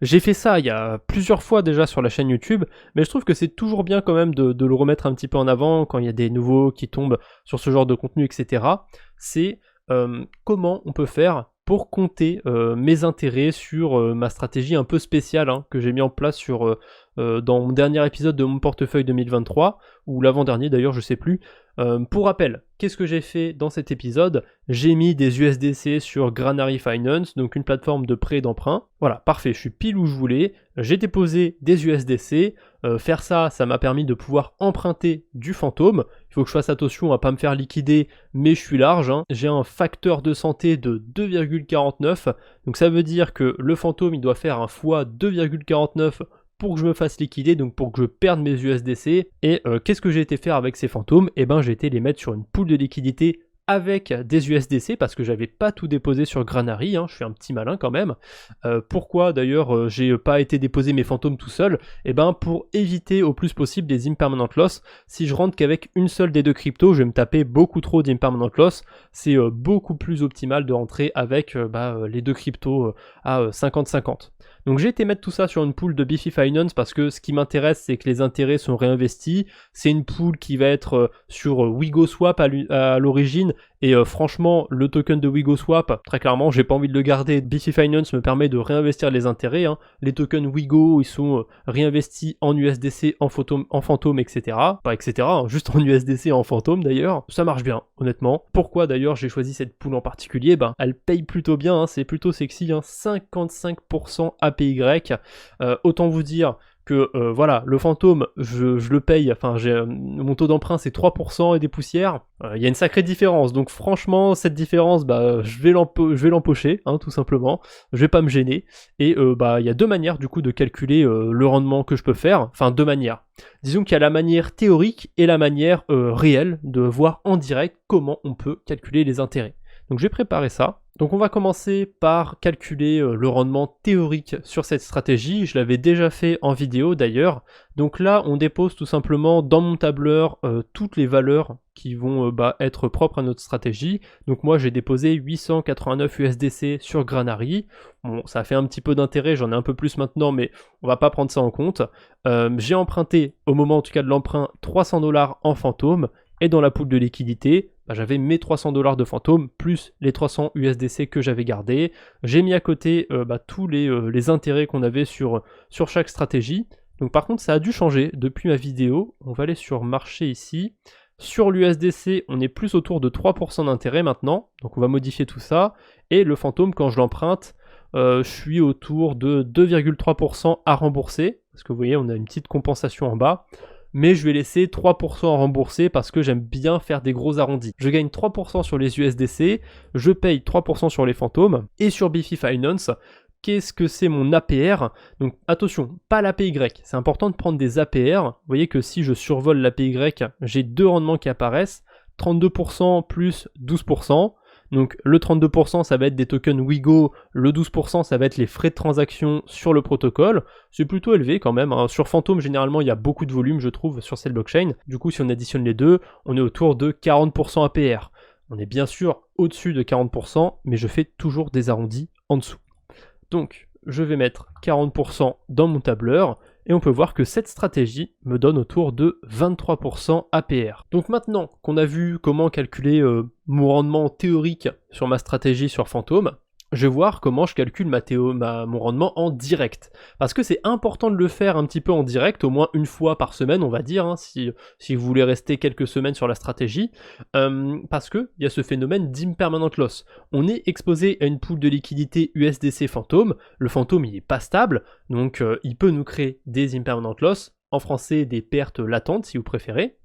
J'ai fait ça il y a plusieurs fois déjà sur la chaîne YouTube, mais je trouve que c'est toujours bien quand même de le remettre un petit peu en avant quand il y a des nouveaux qui tombent sur ce genre de contenu, etc. C'est comment on peut faire pour compter mes intérêts sur ma stratégie un peu spéciale hein, que j'ai mis en place dans mon dernier épisode de mon portefeuille 2023, ou l'avant-dernier d'ailleurs, je sais plus. Pour rappel, qu'est-ce que j'ai fait dans cet épisode? J'ai mis des USDC sur Granary Finance, donc une plateforme de prêt et d'emprunt. Voilà, parfait, je suis pile où je voulais. J'ai déposé des USDC. Faire ça, ça m'a permis de pouvoir emprunter du fantôme. Il faut que je fasse attention à pas me faire liquider, mais je suis large. Hein. J'ai un facteur de santé de 2,49. Donc ça veut dire que le fantôme, il doit faire un fois 2,49 pour que je me fasse liquider, donc pour que je perde mes USDC. Et qu'est-ce que j'ai été faire avec ces fantômes? Eh ben j'ai été les mettre sur une pool de liquidité avec des USDC parce que j'avais pas tout déposé sur Granary, hein, je suis un petit malin quand même. Pourquoi d'ailleurs j'ai pas été déposer mes fantômes tout seul? Eh ben pour éviter au plus possible des impermanent loss. Si je rentre qu'avec une seule des deux cryptos, je vais me taper beaucoup trop d'impermanent loss. C'est beaucoup plus optimal de rentrer avec les deux cryptos à 50-50. Donc j'ai été mettre tout ça sur une pool de Biffy Finance parce que ce qui m'intéresse c'est que les intérêts sont réinvestis. C'est une pool qui va être sur WigoSwap à l'origine et franchement le token de WigoSwap, très clairement j'ai pas envie de le garder. Biffy Finance me permet de réinvestir les intérêts. Hein. Les tokens Wigo ils sont réinvestis en USDC, en fantôme, etc. Pas etc, hein, juste en USDC et en fantôme d'ailleurs. Ça marche bien honnêtement. Pourquoi d'ailleurs j'ai choisi cette pool en particulier? Elle paye plutôt bien, hein, c'est plutôt sexy, hein, 55% APY. Autant vous dire que voilà, le fantôme, je le paye, enfin mon taux d'emprunt c'est 3% et des poussières, il y a une sacrée différence, donc franchement cette différence, je vais l'empocher, hein, tout simplement, je vais pas me gêner, et il y a deux manières du coup de calculer le rendement que je peux faire, enfin deux manières. Disons qu'il y a la manière théorique et la manière réelle de voir en direct comment on peut calculer les intérêts. Donc j'ai préparé ça. Donc on va commencer par calculer le rendement théorique sur cette stratégie. Je l'avais déjà fait en vidéo d'ailleurs. Donc là on dépose tout simplement dans mon tableur toutes les valeurs qui vont être propres à notre stratégie. Donc moi j'ai déposé 889 USDC sur Granary. Bon, ça a fait un petit peu d'intérêt, j'en ai un peu plus maintenant, mais on va pas prendre ça en compte. J'ai emprunté, au moment en tout cas de l'emprunt, 300$ en fantôme. Et dans la pool de liquidité, j'avais mes 300$ de fantôme plus les 300 USDC que j'avais gardés. J'ai mis à côté tous les intérêts qu'on avait sur chaque stratégie. Donc par contre ça a dû changer depuis ma vidéo. On va aller sur marché ici. Sur l'USDC, on est plus autour de 3% d'intérêt maintenant. Donc on va modifier tout ça. Et le fantôme, quand je l'emprunte, je suis autour de 2,3% à rembourser. Parce que vous voyez, on a une petite compensation en bas. Mais je vais laisser 3% à rembourser parce que j'aime bien faire des gros arrondis. Je gagne 3% sur les USDC, je paye 3% sur les fantômes, et sur Biffy Finance, qu'est-ce que c'est mon APR? Donc attention, pas l'APY, c'est important de prendre des APR. Vous voyez que si je survole l'APY, j'ai deux rendements qui apparaissent, 32% plus 12%. Donc le 32% ça va être des tokens Wigo, le 12% ça va être les frais de transaction sur le protocole, c'est plutôt élevé quand même, hein. Sur Phantom généralement il y a beaucoup de volume je trouve sur cette blockchain, du coup si on additionne les deux, on est autour de 40% APR. On est bien sûr au-dessus de 40%, mais je fais toujours des arrondis en dessous. Donc je vais mettre 40% dans mon tableur, et on peut voir que cette stratégie me donne autour de 23% APR. Donc maintenant qu'on a vu comment calculer mon rendement théorique sur ma stratégie sur Phantom, je vais voir comment je calcule mon rendement en direct. Parce que c'est important de le faire un petit peu en direct, au moins une fois par semaine, on va dire, hein, si vous voulez rester quelques semaines sur la stratégie, parce qu'il y a ce phénomène d'impermanent loss. On est exposé à une pool de liquidité USDC Phantom, le Phantom il est pas stable, donc il peut nous créer des impermanent loss, en français des pertes latentes si vous préférez.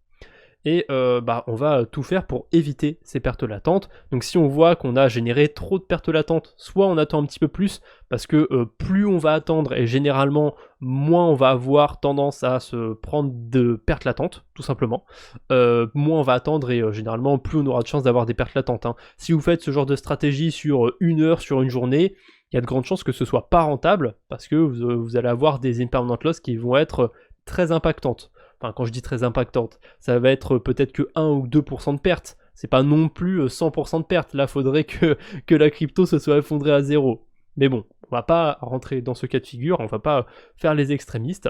Et on va tout faire pour éviter ces pertes latentes. Donc si on voit qu'on a généré trop de pertes latentes, soit on attend un petit peu plus, parce que plus on va attendre, et généralement moins on va avoir tendance à se prendre de pertes latentes, tout simplement. Moins on va attendre, et généralement plus on aura de chances d'avoir des pertes latentes. Hein. Si vous faites ce genre de stratégie sur une heure, sur une journée, il y a de grandes chances que ce soit pas rentable, parce que vous allez avoir des impermanent loss qui vont être très impactantes. Enfin, quand je dis très impactante, ça va être peut-être que 1 ou 2% de perte. C'est pas non plus 100% de perte. Là, faudrait que la crypto se soit effondrée à zéro. Mais bon, on va pas rentrer dans ce cas de figure, on va pas faire les extrémistes.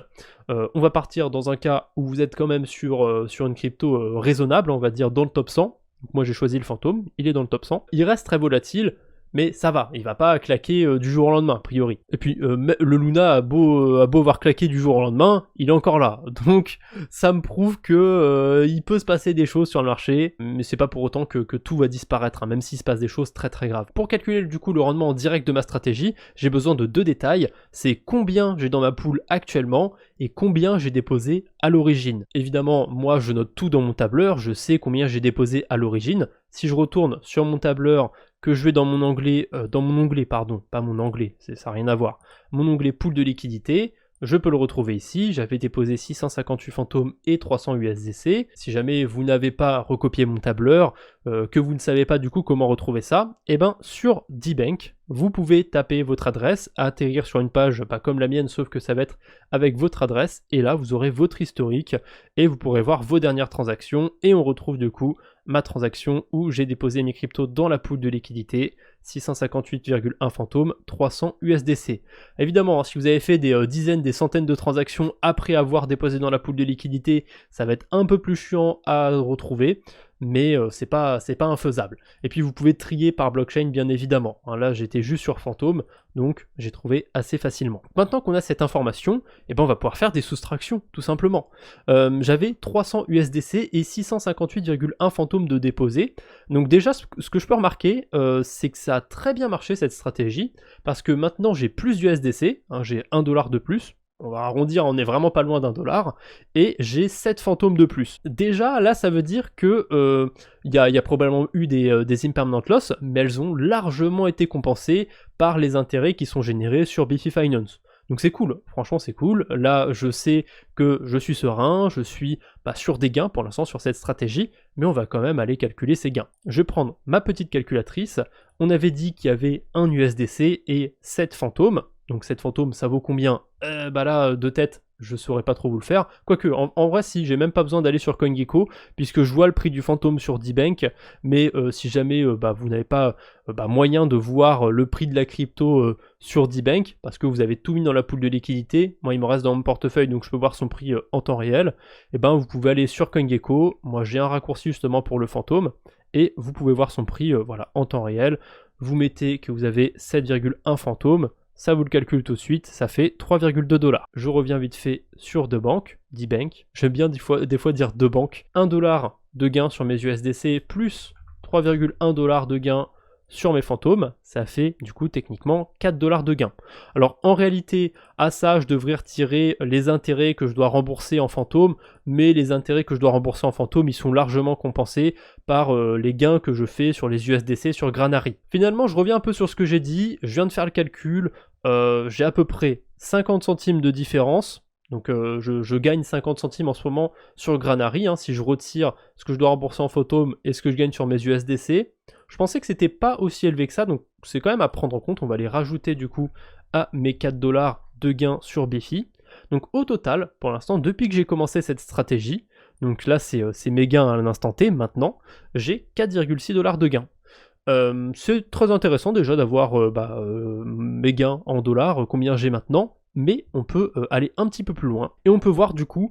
On va partir dans un cas où vous êtes quand même sur une crypto raisonnable, on va dire dans le top 100. Donc moi j'ai choisi le fantôme, il est dans le top 100. Il reste très volatile, mais ça va, il va pas claquer du jour au lendemain, a priori. Et puis le Luna a beau avoir claqué du jour au lendemain, il est encore là. Donc ça me prouve que il peut se passer des choses sur le marché, mais c'est pas pour autant que tout va disparaître, hein, même s'il se passe des choses très très graves. Pour calculer du coup le rendement en direct de ma stratégie, j'ai besoin de deux détails, c'est combien j'ai dans ma pool actuellement et combien j'ai déposé à l'origine. Évidemment, moi je note tout dans mon tableur, je sais combien j'ai déposé à l'origine. Si je retourne sur mon tableur, que je vais dans mon onglet, pas mon onglet, ça n'a rien à voir, mon onglet pool de liquidité, je peux le retrouver ici, j'avais déposé 658 fantômes et 300 USDC. Si jamais vous n'avez pas recopié mon tableur, que vous ne savez pas du coup comment retrouver ça, et ben sur DBank, vous pouvez taper votre adresse, atterrir sur une page pas comme la mienne, sauf que ça va être avec votre adresse, et là vous aurez votre historique, et vous pourrez voir vos dernières transactions, et on retrouve du coup ma transaction où j'ai déposé mes cryptos dans la pool de liquidité, 658,1 fantômes, 300 USDC. Évidemment, si vous avez fait des dizaines, des centaines de transactions après avoir déposé dans la pool de liquidité, ça va être un peu plus chiant à retrouver, mais c'est pas infaisable. Et puis vous pouvez trier par blockchain bien évidemment. Hein, là j'étais juste sur Fantôme, donc j'ai trouvé assez facilement. Maintenant qu'on a cette information, eh ben, on va pouvoir faire des soustractions, tout simplement. J'avais 300 USDC et 658,1 fantômes de déposés. Donc déjà, ce que je peux remarquer, c'est que ça a très bien marché cette stratégie, parce que maintenant j'ai plus d'USDC, hein, j'ai 1$ de plus. On va arrondir, on est vraiment pas loin d'1$, et j'ai 7 fantômes de plus. Déjà, là, ça veut dire que y a probablement eu des impermanent loss, mais elles ont largement été compensées par les intérêts qui sont générés sur Bifi Finance. Donc c'est cool, franchement c'est cool. Là, je sais que je suis serein, je suis pas sur des gains pour l'instant sur cette stratégie, mais on va quand même aller calculer ces gains. Je vais prendre ma petite calculatrice. On avait dit qu'il y avait 1 USDC et 7 fantômes. Donc 7 fantômes, ça vaut combien? Bah là, de tête, je saurais pas trop vous le faire. Quoique, en vrai, si, j'ai même pas besoin d'aller sur CoinGecko, puisque je vois le prix du fantôme sur DBank, mais si jamais vous n'avez pas moyen de voir le prix de la crypto sur DBank, parce que vous avez tout mis dans la pool de liquidité, moi il me reste dans mon portefeuille, donc je peux voir son prix en temps réel, et ben vous pouvez aller sur CoinGecko, moi j'ai un raccourci justement pour le fantôme, et vous pouvez voir son prix voilà, en temps réel. Vous mettez que vous avez 7,1 fantômes, ça vous le calcule tout de suite, ça fait 3,2$. Je reviens vite fait sur DBank, j'aime bien des fois dire DBank. 1$ de gain sur mes USDC plus 3,1$ de gain sur mes fantômes, ça fait du coup techniquement 4$ de gain. Alors en réalité, à ça, je devrais retirer les intérêts que je dois rembourser en fantôme, mais les intérêts que je dois rembourser en fantôme, ils sont largement compensés par les gains que je fais sur les USDC sur Granary. Finalement, je reviens un peu sur ce que j'ai dit, je viens de faire le calcul, j'ai à peu près 50 centimes de différence. Donc je gagne 50 centimes en ce moment sur Granary, hein, si je retire ce que je dois rembourser en fantôme et ce que je gagne sur mes USDC. Je pensais que c'était pas aussi élevé que ça, donc c'est quand même à prendre en compte. On va les rajouter du coup à mes 4$ de gain sur Bifi. Donc au total, pour l'instant, depuis que j'ai commencé cette stratégie, donc là c'est mes gains à l'instant T maintenant, j'ai 4,6$ de gain. C'est très intéressant déjà d'avoir mes gains en dollars, combien j'ai maintenant, mais on peut aller un petit peu plus loin, et on peut voir du coup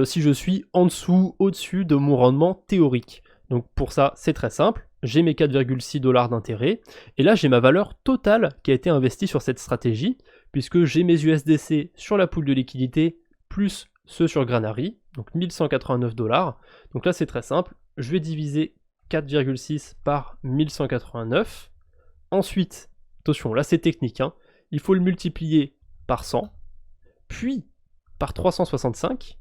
si je suis en dessous, au-dessus de mon rendement théorique. Donc pour ça, c'est très simple, j'ai mes 4,6$ d'intérêt, et là j'ai ma valeur totale qui a été investie sur cette stratégie, puisque j'ai mes USDC sur la pool de liquidité, plus ceux sur Granary, donc 1189$. Donc là c'est très simple, je vais diviser 4,6 par 1189. Ensuite, attention, là c'est technique, hein, il faut le multiplier par 100, puis par 365.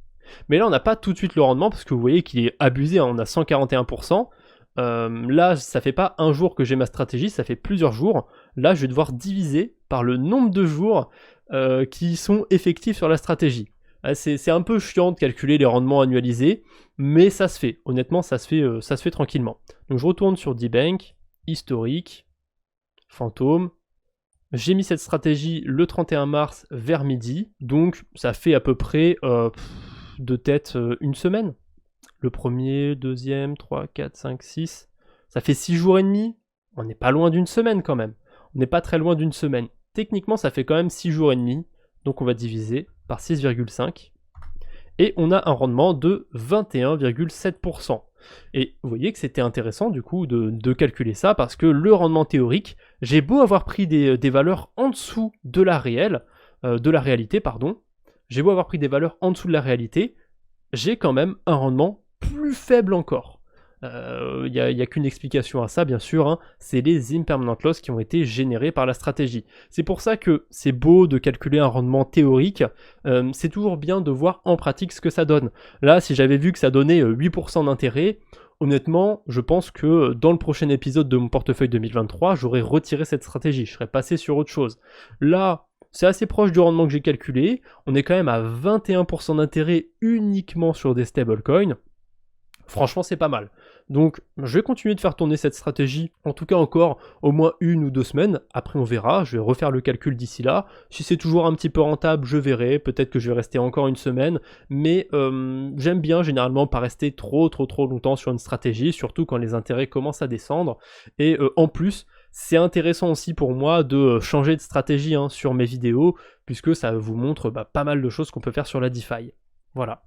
Mais là on n'a pas tout de suite le rendement parce que vous voyez qu'il est abusé, hein, on a 141%. Là ça fait pas un jour que j'ai ma stratégie, ça fait plusieurs jours. Là je vais devoir diviser par le nombre de jours qui sont effectifs sur la stratégie. C'est un peu chiant de calculer les rendements annualisés, mais ça se fait. Honnêtement, ça se fait tranquillement. Donc je retourne sur DBank, historique, fantôme. J'ai mis cette stratégie le 31 mars vers midi, donc ça fait à peu près de tête une semaine. Le premier, deuxième, 3, 4, 5, 6. Ça fait 6 jours et demi. On n'est pas loin d'une semaine quand même. On n'est pas très loin d'une semaine. techniquement ça fait quand même 6 jours et demi, donc on va diviser par 6,5 et on a un rendement de 21,7%. Et vous voyez que c'était intéressant du coup de calculer ça, parce que le rendement théorique, j'ai beau avoir pris des valeurs en dessous de la réalité, pardon, j'ai beau avoir pris des valeurs en dessous de la réalité, j'ai quand même un rendement plus faible encore. Il n'y a qu'une explication à ça, bien sûr, hein, c'est les impermanent loss qui ont été générés par la stratégie. C'est pour ça que c'est beau de calculer un rendement théorique, c'est toujours bien de voir en pratique ce que ça donne. Là, si j'avais vu que ça donnait 8% d'intérêt, honnêtement, je pense que dans le prochain épisode de mon portefeuille 2023, j'aurais retiré cette stratégie, je serais passé sur autre chose. Là, c'est assez proche du rendement que j'ai calculé, on est quand même à 21% d'intérêt uniquement sur des stablecoins. Franchement, c'est pas mal. Donc, je vais continuer de faire tourner cette stratégie, en tout cas encore au moins 1 ou 2 semaines. Après, on verra, je vais refaire le calcul d'ici là. Si c'est toujours un petit peu rentable, je verrai. Peut-être que je vais rester encore une semaine. Mais j'aime bien généralement pas rester trop longtemps sur une stratégie, surtout quand les intérêts commencent à descendre. Et en plus, c'est intéressant aussi pour moi de changer de stratégie sur mes vidéos, puisque ça vous montre pas mal de choses qu'on peut faire sur la DeFi. Voilà.